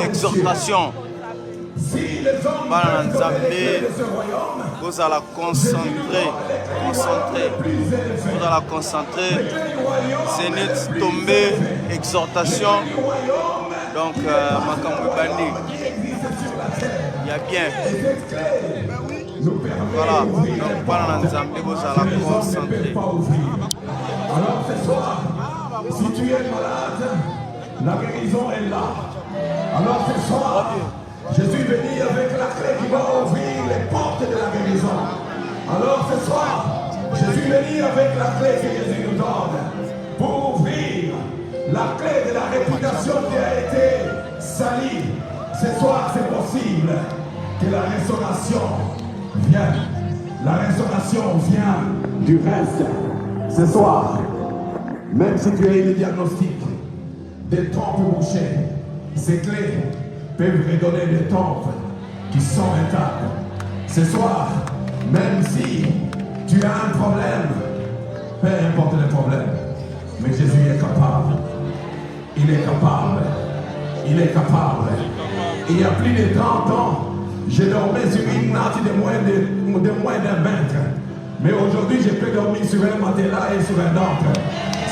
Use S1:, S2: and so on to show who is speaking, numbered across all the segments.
S1: exhortation. Bana Nzambe, vous allez concentrer. Vous allez concentrer. Zénith tombé, exhortation. Donc, Makamou Bandi, il y a bien. Voilà, donc Bana Nzambe, vous allez concentrer.
S2: Alors ce soir, si tu es malade, la guérison est là. Alors ce soir, je suis venu avec la clé qui va ouvrir les portes de la guérison. Alors ce soir, je suis venu avec la clé que Jésus nous donne pour ouvrir la clé de la réputation qui a été salie. Ce soir, c'est possible que la restauration vienne. La restauration vient du reste. Ce soir, même si tu as eu le diagnostic des trompes bouchées, ces clés peuvent redonner des trompes qui sont intactes. Ce soir, même si tu as un problème, peu importe le problème, mais Jésus est capable. Il est capable. Il est capable. Il y a plus de 30 ans, je dormais sur une natte de moins d'un mètre. Mais aujourd'hui, je peux dormir sur un matelas et sur un autre.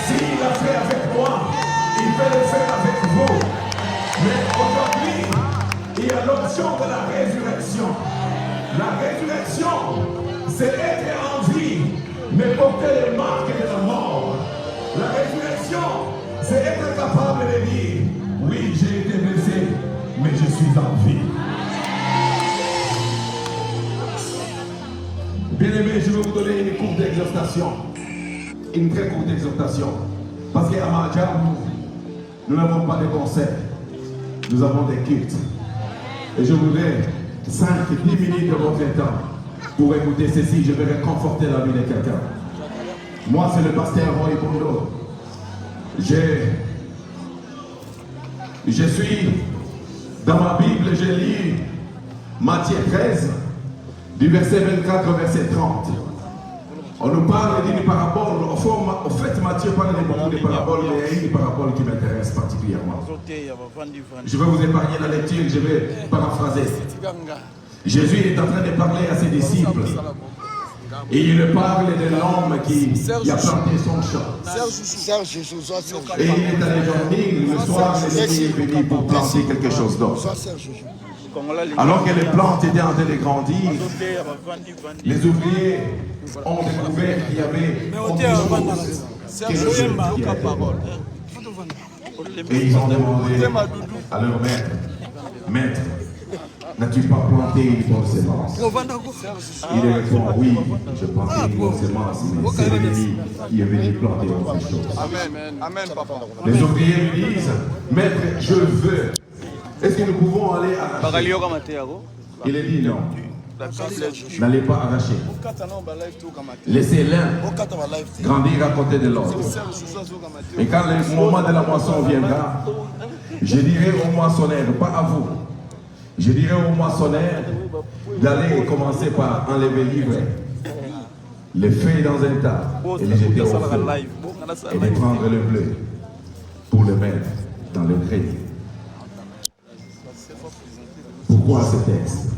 S2: S'il l'a fait avec moi, il peut le faire avec vous. Mais aujourd'hui, il y a l'option de la résurrection. La résurrection, c'est être en vie, mais porter les marques de la mort. La résurrection, c'est être capable de dire, oui, j'ai été blessé, mais je suis en vie. Bien-aimés, je vais vous donner une courte exhortation. Une très courte exhortation. Parce qu'à Madjam, nous n'avons pas de concerts. Nous avons des cultes. Et je voudrais 5-10 minutes de votre temps pour écouter ceci. Je vais réconforter la vie de quelqu'un. Moi, c'est le pasteur Roy Bondo. Je suis dans ma Bible, j'ai lu Matthieu 13. Du verset 24 au verset 30. On nous parle d'une parabole. En fait, Matthieu parle de beaucoup de paraboles, mais il y a une parabole qui m'intéresse particulièrement. Je vais vous épargner la lecture, je vais paraphraser. Jésus est en train de parler à ses disciples. Et il parle de l'homme qui a planté son champ. Et il est allé dormir. Le soir, l'ennemi est venu pour planter quelque chose d'autre. Alors que les plantes étaient en train de grandir, les ouvriers ont découvert qu'il y avait quelque chose qui était mort. Et ils ont demandé à leur maître, maître, n'as-tu pas planté une bonne semence? Il répond, oui, je plantais une bonne semence, mais c'est l'ennemi qui est venu planter autre chose. Les ouvriers lui disent, maître, je veux. Est-ce que nous pouvons aller arracher? Il a dit non. N'allez pas arracher. Laissez l'un grandir à côté de l'autre. Et quand le moment de la moisson viendra, je dirai au moissonneur, pas à vous, je dirai au moissonneur d'aller commencer par enlever l'ivraie, les feuilles dans un tas et les jeter au feu et de prendre le bleu pour le mettre dans le grenier. Pourquoi ce texte?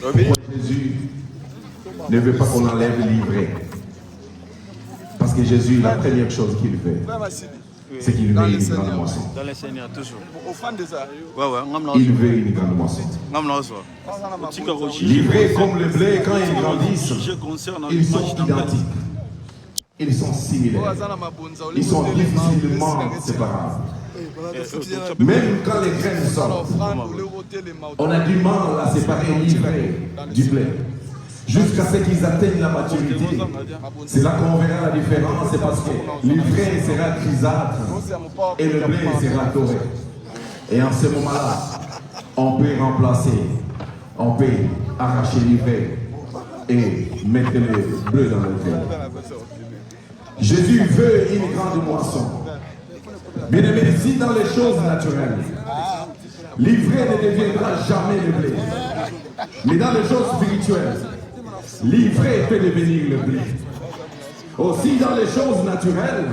S2: Pourquoi Jésus ne veut pas qu'on enlève l'ivraie? Parce que Jésus, la première chose qu'il fait, c'est qu'il veut une grande moisson.
S1: Dans le Seigneur, toujours.
S2: Il veut une grande moisson. L'ivraie comme le blé, quand ils grandissent, ils sont identiques. Ils sont similaires. Ils sont difficilement séparables. Même quand les graines sortent, on a du mal à séparer l'ivraie du blé. Jusqu'à ce qu'ils atteignent la maturité. C'est là qu'on verra la différence, c'est parce que l'ivraie sera grisâtre et le blé sera doré. Et en ce moment-là, on peut remplacer, on peut arracher l'ivraie et mettre le bleu dans le grain. Jésus veut une grande moisson. Bien aimé, si dans les choses naturelles, l'ivraie ne deviendra jamais le blé. Mais dans les choses spirituelles, l'ivraie peut devenir le blé. Aussi dans les choses naturelles,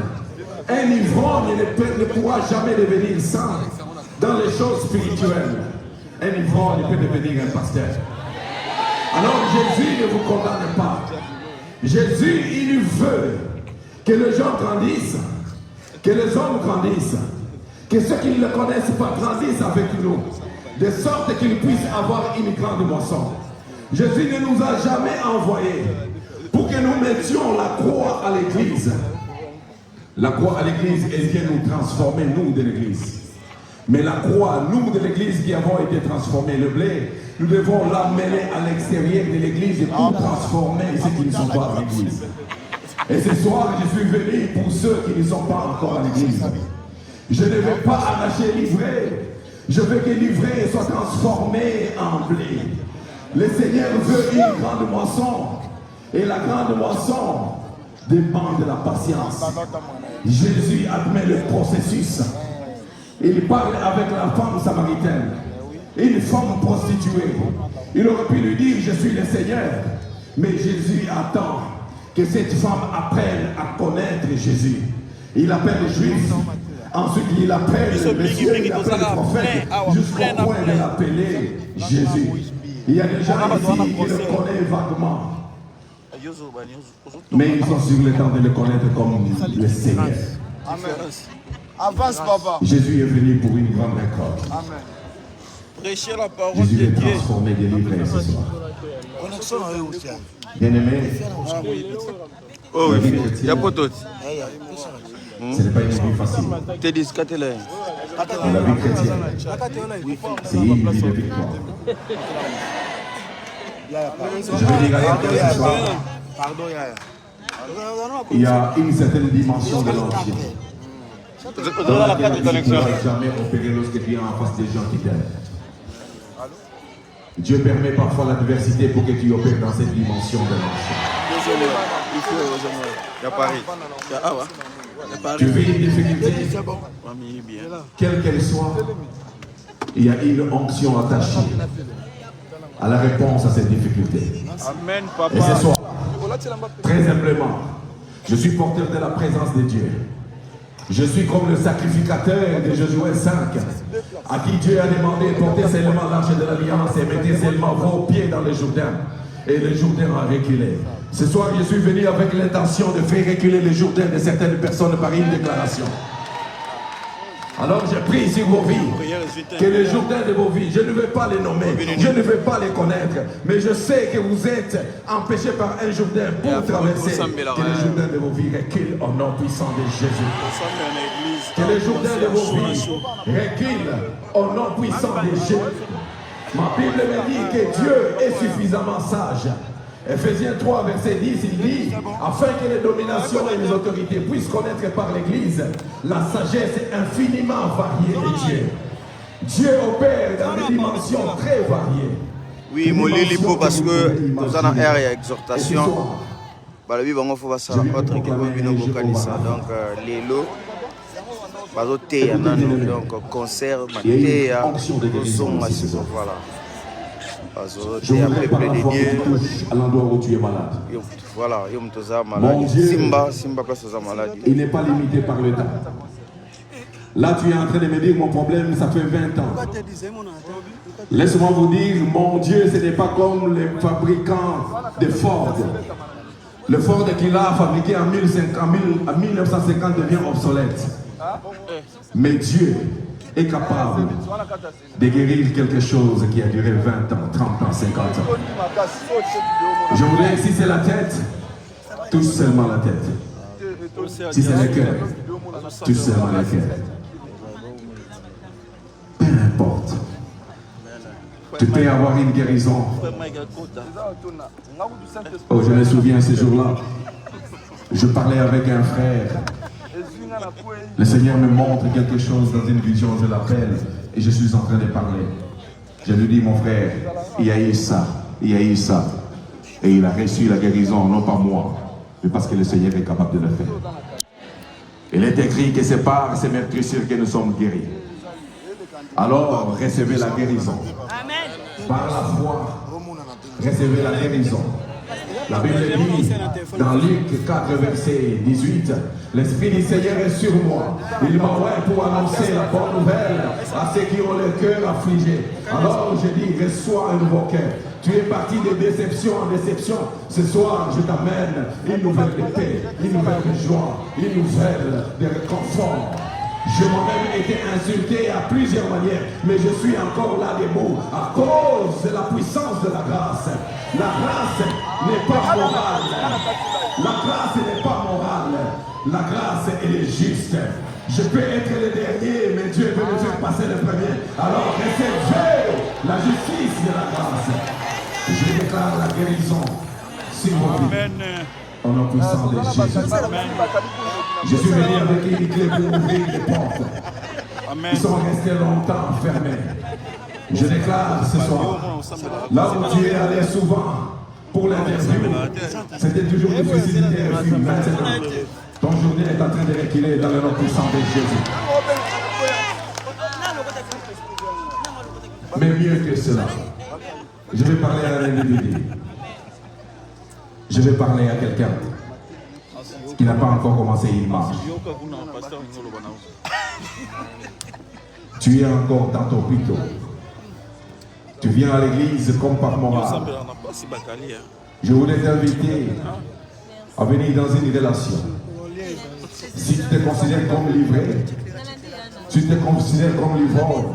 S2: un ivrogne ne pourra jamais devenir sang dans les choses spirituelles, un ivrogne peut devenir un pasteur. Alors Jésus ne vous condamne pas. Jésus, il veut que les gens grandissent, que les hommes grandissent, que ceux qui ne le connaissent pas grandissent avec nous, de sorte qu'ils puissent avoir une grande moisson. Jésus ne nous a jamais envoyés pour que nous mettions la croix à l'église. La croix à l'église, elle vient nous transformer, nous de l'église. Mais la croix, nous de l'église qui avons été transformés, le blé, nous devons l'amener à l'extérieur de l'église pour transformer ceux qui ne sont pas à l'église. Et ce soir, je suis venu pour ceux qui ne sont pas encore à l'église. Je ne vais pas arracher l'ivraie. Je veux que l'ivraie soit transformée en blé. Le Seigneur veut une grande moisson. Et la grande moisson dépend de la patience. Jésus admet le processus. Il parle avec la femme samaritaine, une femme prostituée. Il aurait pu lui dire, je suis le Seigneur. Mais Jésus attend que cette femme apprenne à connaître Jésus. Il appelle les Juifs. Ensuite, il appelle le Messie, il appelle le prophète, jusqu'au point de l'appeler Jésus. Il y a des gens ici qui le connaissent vaguement. Mais ils sont sur le temps de le connaître comme le Seigneur.
S1: Amen. Avance, papa.
S2: Jésus est venu pour une grande récolte.
S1: Amen.
S3: Prêcher la parole
S2: Jésus
S3: de
S2: est
S3: Dieu.
S2: transformé, délivré ce soir. Bien-aimé,
S1: Oh
S2: la vie
S1: oui, il y a
S2: chrétienne,
S1: pas d'autre.
S2: ce n'est pas une vie facile.
S1: T'es discuté là.
S2: Mais la vie chrétienne, c'est une vie de victoire. Je vais dire à quelqu'un ce soir, il y a une certaine dimension de l'ancien. Dans laquelle tu ne pourras jamais opérer lorsque tu es en face des gens qui t'aiment. Dieu permet parfois l'adversité pour que tu opères dans cette dimension de l'ancien.
S1: Il y a Paris.
S2: Tu vis une difficulté, quelle qu'elle soit, il y a une onction attachée à la réponse à cette difficulté.
S1: Amen,
S2: Et ce
S1: papa.
S2: soir, très humblement, je suis porteur de la présence de Dieu. Je suis comme le sacrificateur de Josué 5, à qui Dieu a demandé de porter seulement l'arche de l'alliance et mettez seulement vos pieds dans le Jourdain. Et le Jourdain a reculé. Ce soir, je suis venu avec l'intention de faire reculer le Jourdain de certaines personnes par une déclaration. Alors je prie sur vos vies, que les Jourdains de vos vies, je ne vais pas les nommer, je ne vais pas les connaître, mais je sais que vous êtes empêchés par un Jourdain pour traverser. Que les Jourdains de vos vies reculent au nom puissant de Jésus. Que les Jourdains de vos vies reculent au nom puissant de Jésus. Ma Bible me dit que Dieu est suffisamment sage. Ephésiens 3, verset 10, il dit, afin que les dominations et les autorités puissent connaître par l'Église la sagesse infiniment variée de Dieu. Dieu opère dans des dimensions très variées.
S1: Oui, mon lilipo parce que nous avons air et exhortation. Bah le vivant faut ça autre que vous venez au canisa donc les lots bazoté donc concert maté son voilà.
S2: Je voudrais par la foi que tu touches à l'endroit où tu es malade.
S1: Voilà,
S2: Mon Dieu,
S1: Simba malade.
S2: il n'est pas limité par le temps. Là, tu es en train de me dire, mon problème, ça fait 20 ans. Laisse-moi vous dire, mon Dieu, ce n'est pas comme les fabricants de Ford. Le Ford qu'il a fabriqué en 1950 devient obsolète. Mais Dieu est capable de guérir quelque chose qui a duré 20 ans, 30 ans, 50 ans. Je voudrais, si c'est la tête, touche seulement la tête. Si c'est le cœur, touche seulement le cœur. Peu importe. Tu peux avoir une guérison. Oh, je me souviens ce jour-là. Je parlais avec un frère. Le Seigneur me montre quelque chose dans une vision, je l'appelle et je suis en train de parler. Je lui dis, mon frère, il y a eu ça, il y a eu ça. Et il a reçu la guérison, non pas moi, mais parce que le Seigneur est capable de le faire. Il est écrit que c'est par ces meurtrissures que nous sommes guéris. Alors, recevez la guérison. Par la foi, recevez la guérison. La Bible dit dans Luc 4, verset 18, l'Esprit du Seigneur est sur moi. Il m'envoie pour annoncer la bonne nouvelle à ceux qui ont le cœur affligé. Alors je dis, reçois un nouveau cœur. Tu es parti de déception en déception. Ce soir, je t'amène une nouvelle de paix, une nouvelle de joie, une nouvelle de réconfort. Je moi-même été insulté à plusieurs manières, mais je suis encore là debout à cause de la puissance de la grâce. La grâce n'est pas morale. La grâce n'est pas morale. La grâce, elle est juste. Je peux être le dernier, mais Dieu veut me faire passer le premier. Alors recevez la justice de la grâce. Je déclare la guérison sur vos vies. Au nom puissant de Jésus. Je suis venu avec une clé pour ouvrir les portes. Ils sont restés longtemps fermés. Je déclare ce soir, là où tu es allé souvent pour l'interview, c'était toujours difficile de refuser. Maintenant, ton journée est en train de reculer dans le nom puissant de Jésus. Mais mieux que cela, je vais parler à un individu. Je vais parler à quelqu'un qui n'a pas encore commencé une marche. Tu es encore dans ton puito. Tu viens à l'église comme par morale. Je voulais t'inviter à venir dans une relation. Si tu te considères comme livré, tu te considères comme livreur,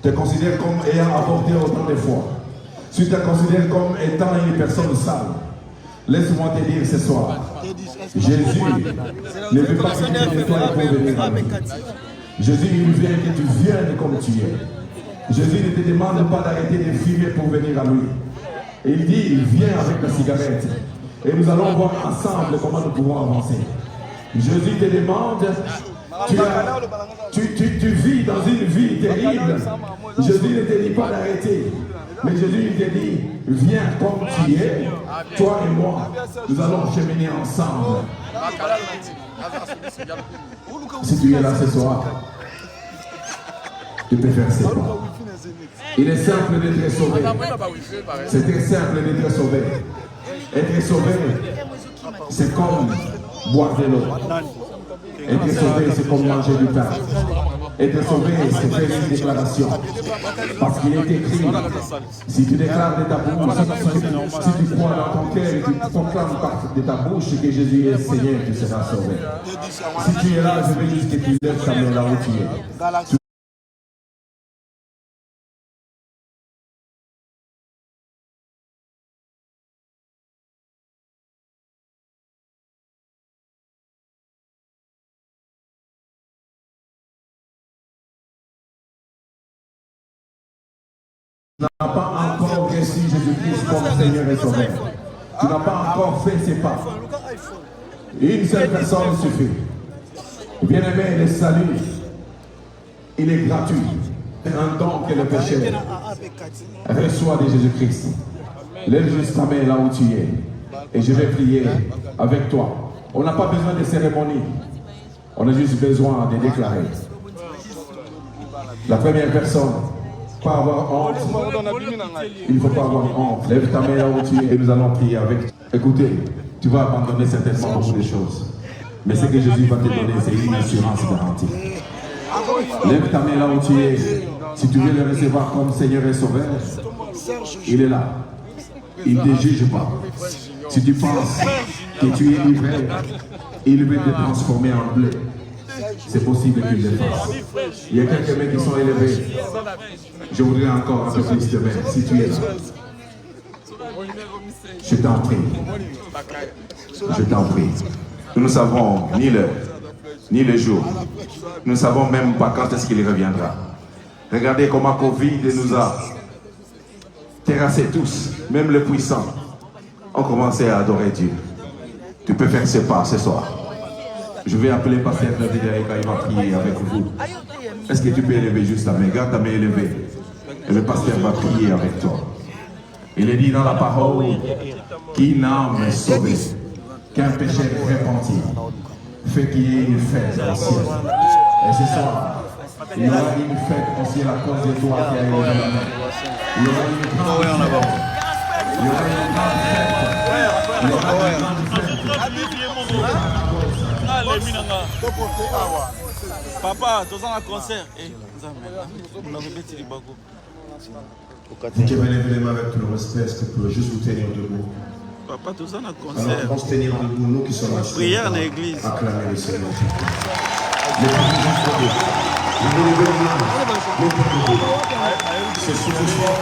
S2: tu te considères comme ayant avorté autant de fois, tu te considères comme étant une personne sale, laisse-moi te dire ce soir, Jésus ne veut pas que tu te nettoies pour venir à lui. Jésus, il veut que tu viennes comme tu es. Jésus ne te demande pas d'arrêter de fumer pour venir à lui. Il dit, viens avec la cigarette. Et nous allons voir ensemble comment nous pouvons avancer. Jésus te demande, tu vis dans une vie terrible. Jésus ne te dit pas d'arrêter. Mais Jésus il te dit, viens comme tu es, toi et moi, nous allons cheminer ensemble. Si tu es là ce soir, tu peux faire ce pas. Il est simple d'être sauvé. C'est très simple d'être sauvé. Être sauvé, c'est comme boire de l'eau. Être sauvé, c'est comme manger du pain. Être sauvé, c'est faire une déclaration. Parce qu'il est écrit, si tu déclares de ta bouche, si tu crois dans ton cœur et tu proclames de ta bouche que Jésus est Seigneur, tu seras sauvé. Si tu es là, je veux juste que tu lèves ta main là où tu es. Tu n'as pas encore reçu Jésus-Christ comme Seigneur et Sauveur. Tu n'as pas encore fait ses pas. Une seule personne suffit. Bien-aimé, le salut, il est gratuit. C'est un don que le pécheur reçoit de Jésus-Christ. Lève juste ta main là où tu es. Et je vais prier avec toi. On n'a pas besoin de cérémonie. On a juste besoin de déclarer. La première personne, pas avoir honte. Il ne faut pas avoir honte. Lève ta main là où tu es et nous allons prier avec. Écoutez, tu vas abandonner certainement beaucoup de choses. Mais ce que Jésus va te donner, c'est une assurance garantie. Lève ta main là où tu es. Si tu veux le recevoir comme Seigneur et Sauveur, il est là. Il ne te juge pas. Si tu penses que tu es livré, il veut te transformer en bleu. C'est possible qu'il le fasse. Il y a quelques mains qui sont élevées. Je voudrais encore un peu plus de mains. Si tu es là, je t'en prie. Je t'en prie. Nous ne savons ni l'heure, ni le jour. Nous ne savons même pas quand est-ce qu'il reviendra. Regardez comment Covid nous a terrassés tous, même les puissants ont commencé à adorer Dieu. Tu peux faire ce pas ce soir. Je vais appeler Pasteur David Erika, il va prier avec vous. Est-ce que tu peux élever juste ta main? Garde ta main élevée. Et le pasteur va prier avec toi. Il est dit dans la parole qu'une âme est sauvée, qu'un péché repenti fait qu'il y ait une fête au ciel. Et ce soir, il y aura une fête au ciel à cause de toi qui a élevé la main. Il y aura une grande fête. Il y aura une grande fête. Il y aura une grande fête.
S3: Papa, tu as un concert.
S2: Vous qui avez levé les mains avec tout le respect, est-ce que vous pouvez juste vous tenir debout?
S3: Papa, tu as un
S2: Alors,
S3: concert.
S2: on va se tenir debout, nous qui sommes assis.
S3: Prière dans l'église.
S2: Acclamez le Seigneur. Les parents juste debout. Vous voulez lever les mains. Mettez debout. C'est ce soir.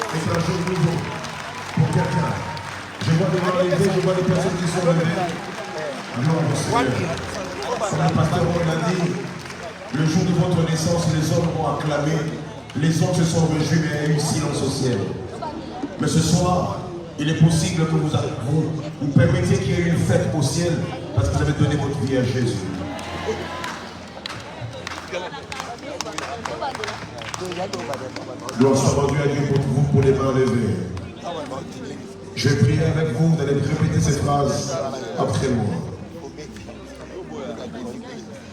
S2: C'est un jour nouveau pour quelqu'un. Je vois des mains levées, je vois des personnes qui sont levées. Gloire au Seigneur. Comme le pasteur l'a dit, le jour de votre naissance, les hommes vont acclamer. Les hommes se sont réjouis, mais il y a eu silence au ciel. Mais ce soir, il est possible que vous permettiez qu'il y ait une fête au ciel parce que vous avez donné votre vie à Jésus. Gloire soit rendue à Dieu pour vous, pour les mains levées. Je vais prier avec vous, vous allez répéter cette phrase après moi.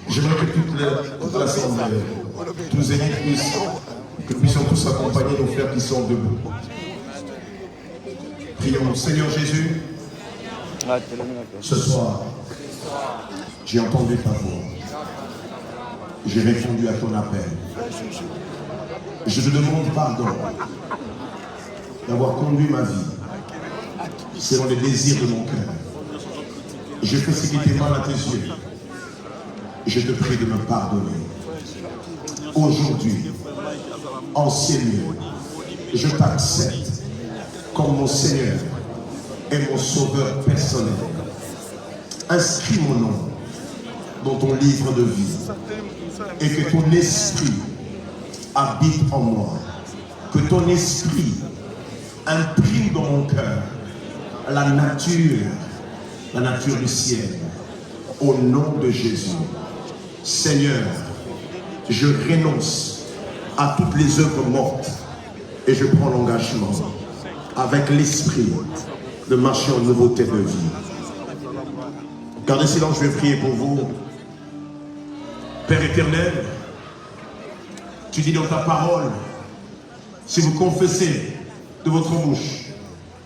S2: J'aimerais que toute l'assemblée, tous les églises puissent, que nous puissions tous accompagner nos frères qui sont debout. Prions, Seigneur Jésus, ce soir, j'ai entendu ta voix. J'ai répondu à ton appel. Je te demande pardon d'avoir conduit ma vie selon les désirs de mon cœur. J'ai fait ce qui était mal à tes yeux. Je te prie de me pardonner. Aujourd'hui, en ces lieux, je t'accepte comme mon Seigneur et mon Sauveur personnel. Inscris mon nom dans ton livre de vie et que ton esprit habite en moi. Que ton esprit imprime dans mon cœur la nature du ciel. Au nom de Jésus. Seigneur, je renonce à toutes les œuvres mortes et je prends l'engagement avec l'esprit de marcher en nouveauté de vie. Gardez silence, je vais prier pour vous. Père éternel, tu dis dans ta parole, si vous confessez de votre bouche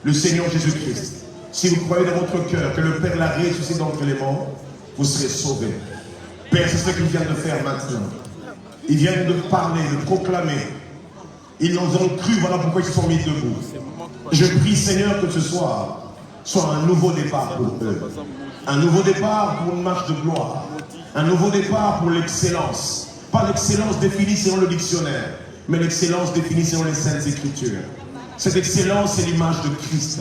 S2: le Seigneur Jésus-Christ, si vous croyez dans votre cœur que le Père l'a ressuscité d'entre les morts, vous serez sauvés. Père, c'est ce qu'ils viennent de faire maintenant. Ils viennent de parler, de proclamer. Ils nous ont cru, voilà pourquoi ils se sont mis debout. Je prie, Seigneur, que ce soir soit un nouveau départ pour eux. Un nouveau départ pour une marche de gloire. Un nouveau départ pour l'excellence. Pas l'excellence définie selon le dictionnaire, mais l'excellence définie selon les Saintes Écritures. Cette excellence, c'est l'image de Christ.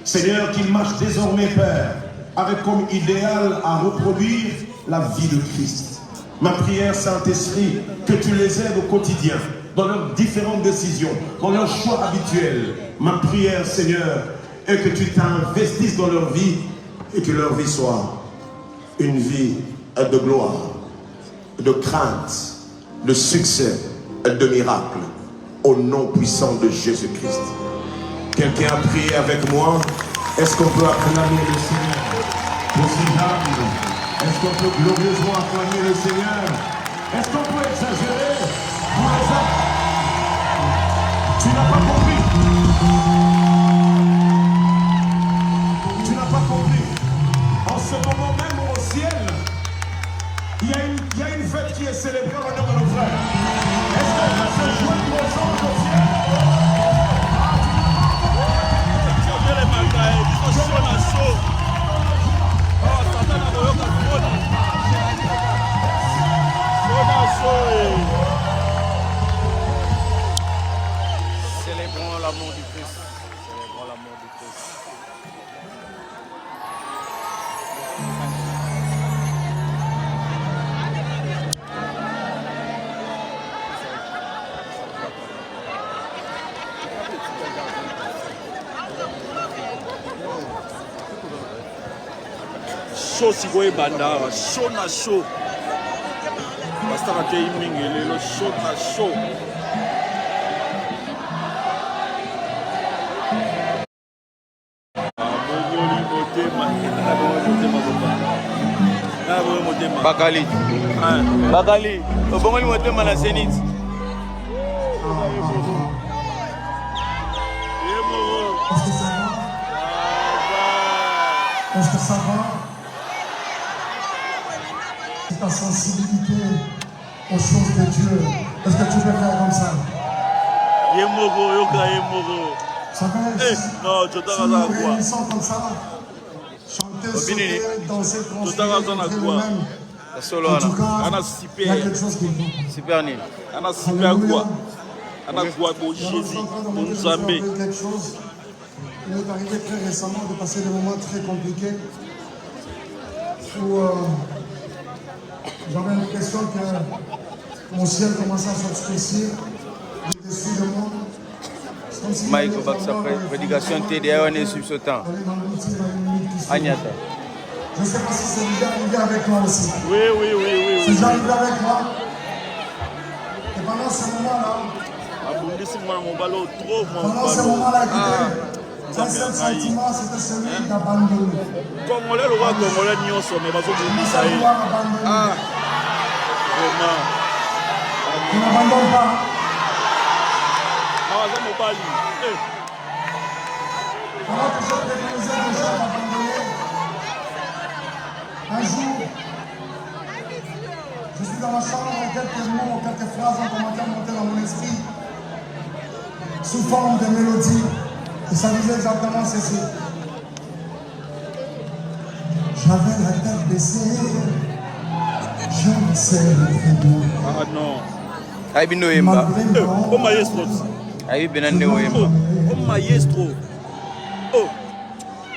S2: Seigneur, qu'il marche désormais, Père, avec comme idéal à reproduire la vie de Christ. Ma prière, Saint-Esprit, que tu les aides au quotidien, dans leurs différentes décisions, dans leurs choix habituels. Ma prière, Seigneur, est que tu t'investisses dans leur vie et que leur vie soit une vie de gloire, de crainte, de succès, de miracle, au nom puissant de Jésus-Christ. Quelqu'un a prié avec moi? Est-ce qu'on peut acclamer le Seigneur pour ces âmes? Est-ce qu'on peut glorieusement acclamer le Seigneur? Est-ce qu'on peut exagérer pour les âmes? Tu n'as pas compris. Tu n'as pas compris. En ce moment même au ciel, il y a une fête qui est célébrée en l'honneur de nos frères. Est-ce qu'on peut se joindre aux anges au ciel?
S3: Célébrons l'amour du Christ. Célébrons l'amour du Christ. Show sikoye banda, show na show. Basta ka te mingi lelo show na show.
S1: Bakali. Bakali. Obongoli motema na Zenith.
S4: Est-ce que ça va? Est-ce que ça va? C'est ta sensibilité aux choses de Dieu. Est-ce que tu peux faire comme ça?
S3: Yemoro, yoga Yemoro.
S4: Ça va?
S3: Non, tu t'as
S4: Si nous réunissons comme ça, chanter, sauter, danser, transpirer, nous-mêmes.
S1: Solo
S4: En tout cas,
S3: Ana
S4: il y a
S3: super.
S4: quelque chose qui va.
S1: super nini
S3: Ana super quoi? Ana quoi pour Jésus, pour Nzambe.
S4: Quelque chose. Il est arrivé très récemment de passer des moments très compliqués où j'avais l'impression que mon ciel commençait à s'obscurcir au-dessus de moi. C'est comme si
S1: Mike Baksa prédication TDA on est sur ce temps Agnata.
S4: Je ne sais pas si c'est déjà arrivé avec toi aussi.
S3: Oui.
S4: C'est déjà arrivé avec toi. Et pendant ce moment-là,
S3: Abondissement mon ballon trop mon
S4: pendant ce
S3: ballon.
S4: moment-là, écoutez, un seul sentiment, c'était celui d'abandonner.
S3: Congolais le roi Congolais nyonso mais bazo
S4: Comment
S3: bundisa
S4: ça
S3: ye.
S4: vouloir abandonner?
S3: Vraiment.
S4: Tu n'abandonnes pas.
S3: Ah, ça mobali.
S4: Pendant que je préconisais déjà d'abandonner, un jour, je suis dans la chambre et quelques mots, quelques phrases ont commencé à monter dans mon esprit sous forme de mélodie. Et ça disait exactement ceci. J'avais la tête baissée, je me sais très bien.
S3: Ah non.
S1: Aïbino Yemba
S4: Malgré
S3: Oh maestro.
S1: Aïbi Benande Yemba
S3: Oh maestro. Oh.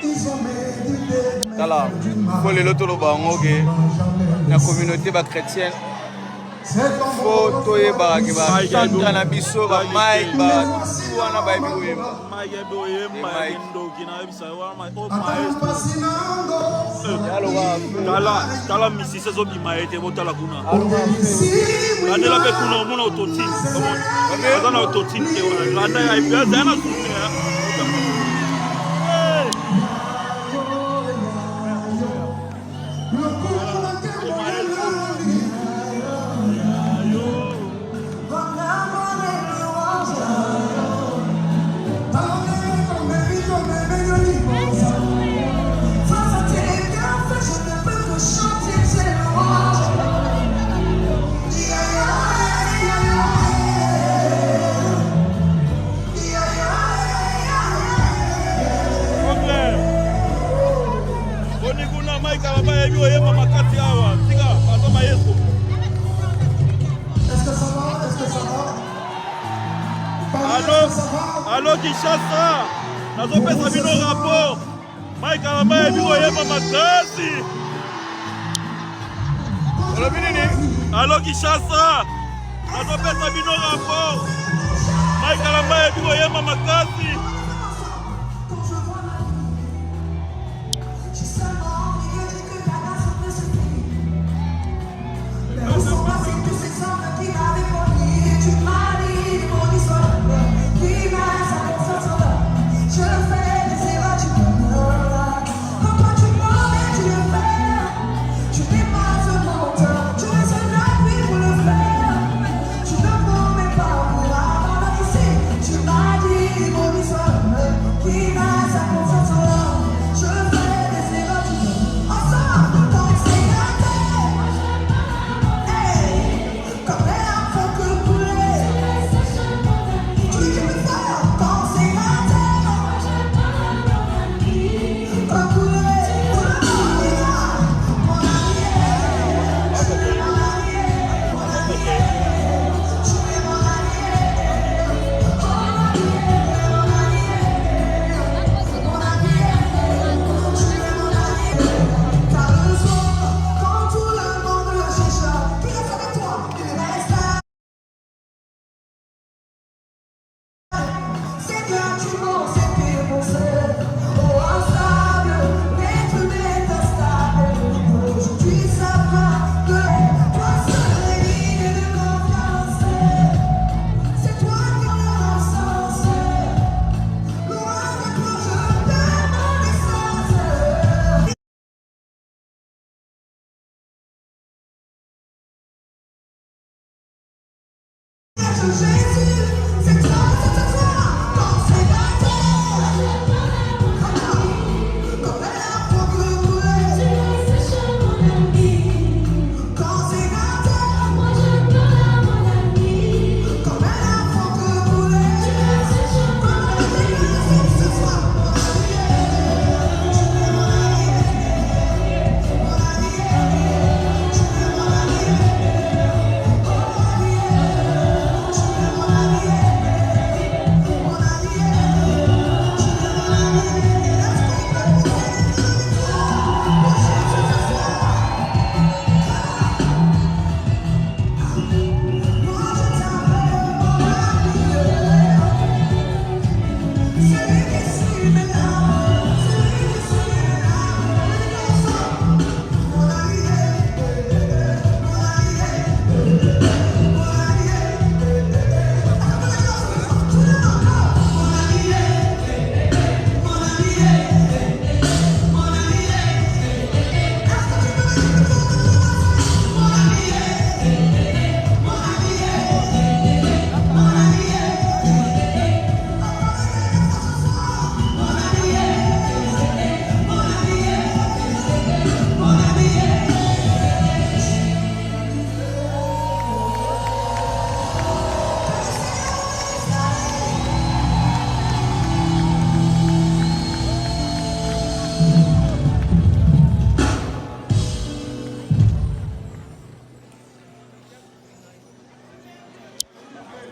S4: ils ont médité, mais
S1: Tala faut les loto lo bango ke na communauté ba chrétienne faut toyeba ke ba chantra na biso ba Mike ba wana ba Aïbi Yemba
S3: Mayebe oyemba ndoki na yebisa wana oh maestro. Tala misisi ezobima ete botala kuna. Landela mpe kuna omona autotune. Aza na autotune te wana. Landa ya ipe aza na sume.
S4: est-ce que ça va? Est-ce que ça va?
S3: Allo Kinshasa, nazopesa bino rapport. Mike Alamba yebi koyeba makasi.
S1: olobi nini
S3: Allo Kinshasa, nazopesa bino rapport. Mike Alamba yebi koyeba makasi.
S4: Jésus, c'est toi, quand c'est ma terre.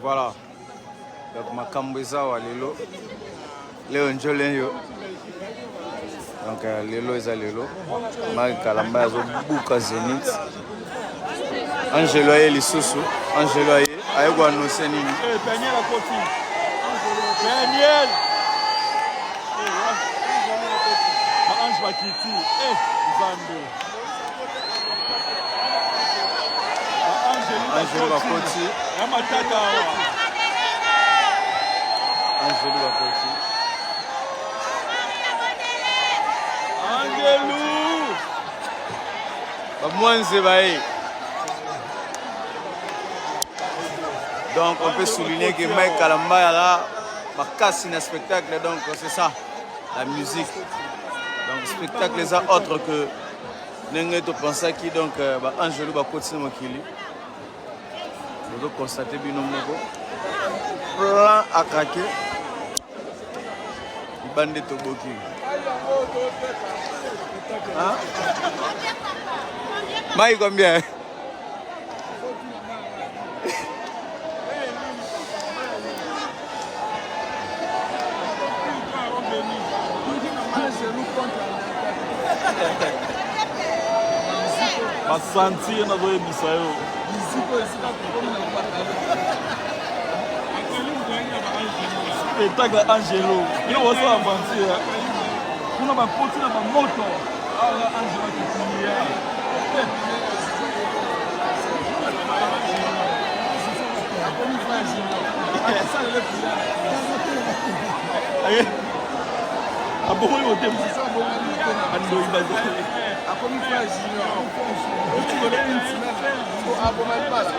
S1: Voilà. Donc ma cambouisa wa lelo. Léo Njolenyo. Donc lelo eza lelo. Ma kalamba zo buka Zénith. Angelo aye lisusu. Angelo aye ayeko annoncer nini.
S3: Daniel a côté. Daniel. Ange Bakiti. Zando.
S1: Angelo Bakoti.
S3: Yamatata.
S1: Angelo Bakoti.
S3: Angelou.
S1: Mwanze bae. Donc on peut souligner que Mike Kalamba là ma casse un spectacle, donc c'est ça la musique. Donc spectacle les autres que n'engagez pas penser qui donc Angelo Bakoti Mokili. Vous constatez bien nombre plan à craquer. Bande Toboki. Hein? Maï combien?
S3: Basanti na boye bisayo. Spectacle Angelo. Il va ça avancer. On a pas porté na moto. Ah Angelo qui finit. Abo yo dem ça bon. Ando ibaze. Akomi frère junior. Tu connais une semaine. Abo mal pas là.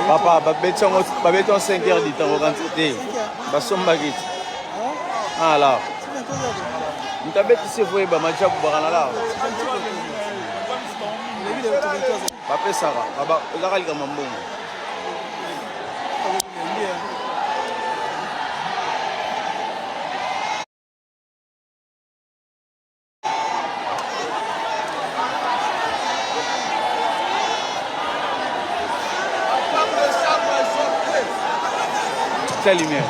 S1: Papa, babeti en 5 heures du temps, au quantité. Basombagit. Ah là. Nous t'avons dit que vous avez déjà pour là. Papa Sarah, Baba, vous avez dit que la lumière.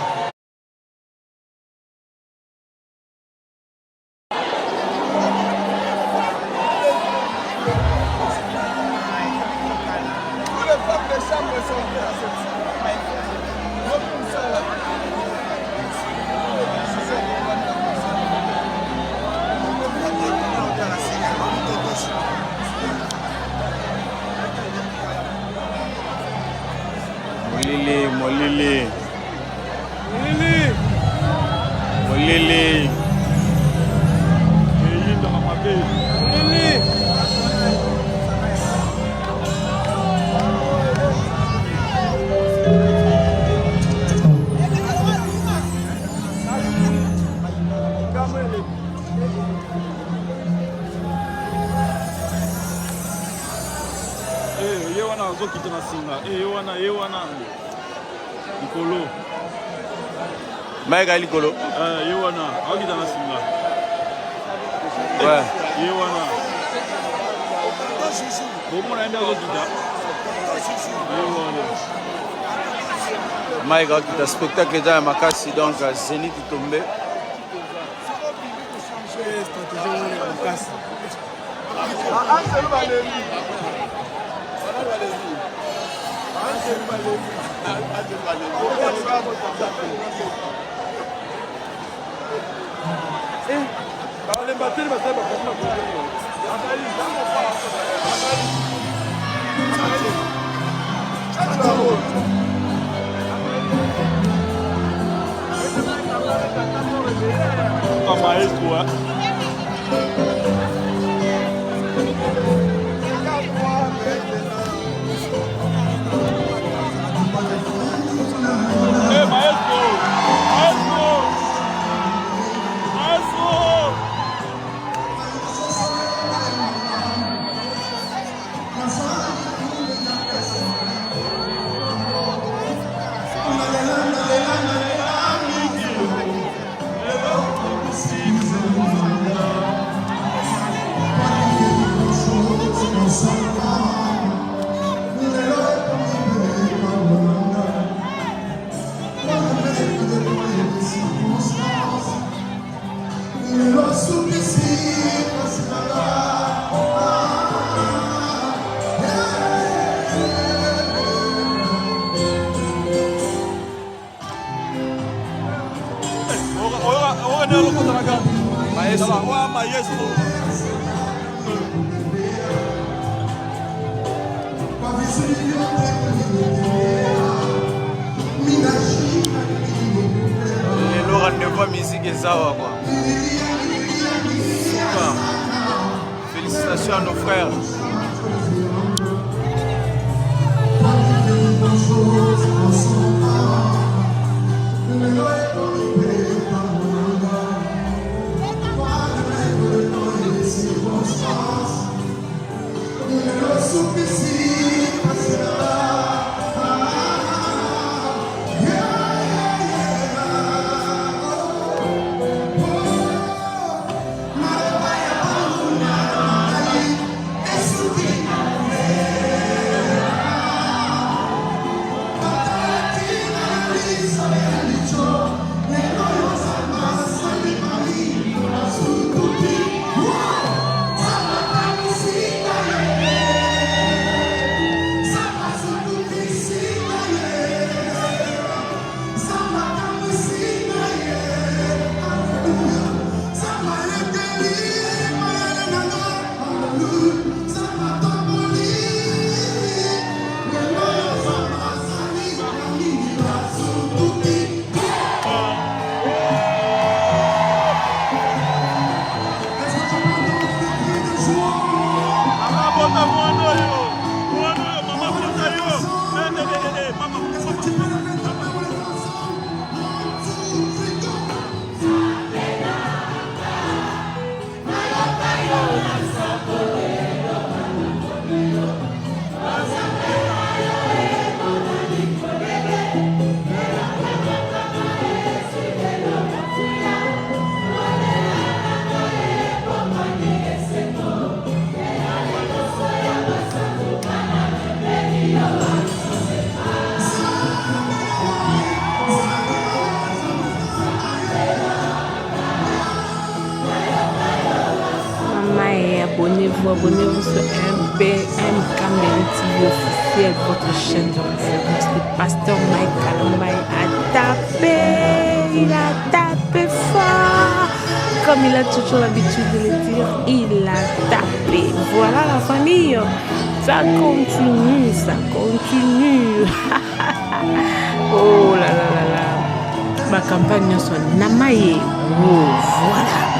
S1: Molili.
S3: Nicolo.
S1: Maïga Nicolo.
S3: Yewana, Agida Nasinga.
S1: Ouais.
S3: Yewana. Comment on a un
S1: Maïga qui a spectacle dans Makassi, donc Zénith est tombé.
S3: Maestro.
S1: Le rendez-vous à musique et ça va quoi. Super. Félicitations à nos frères.
S5: Abonnez-vous sur MK TV officiel, votre chaîne de référence. Le pasteur Mike Kalombaye a tapé, il a tapé fort. Comme il a toujours l'habitude de le dire, il a tapé. Voilà la famille, ça continue, ça continue. Oh là là là là. Ma campagne soit Namaye. Oh, voilà.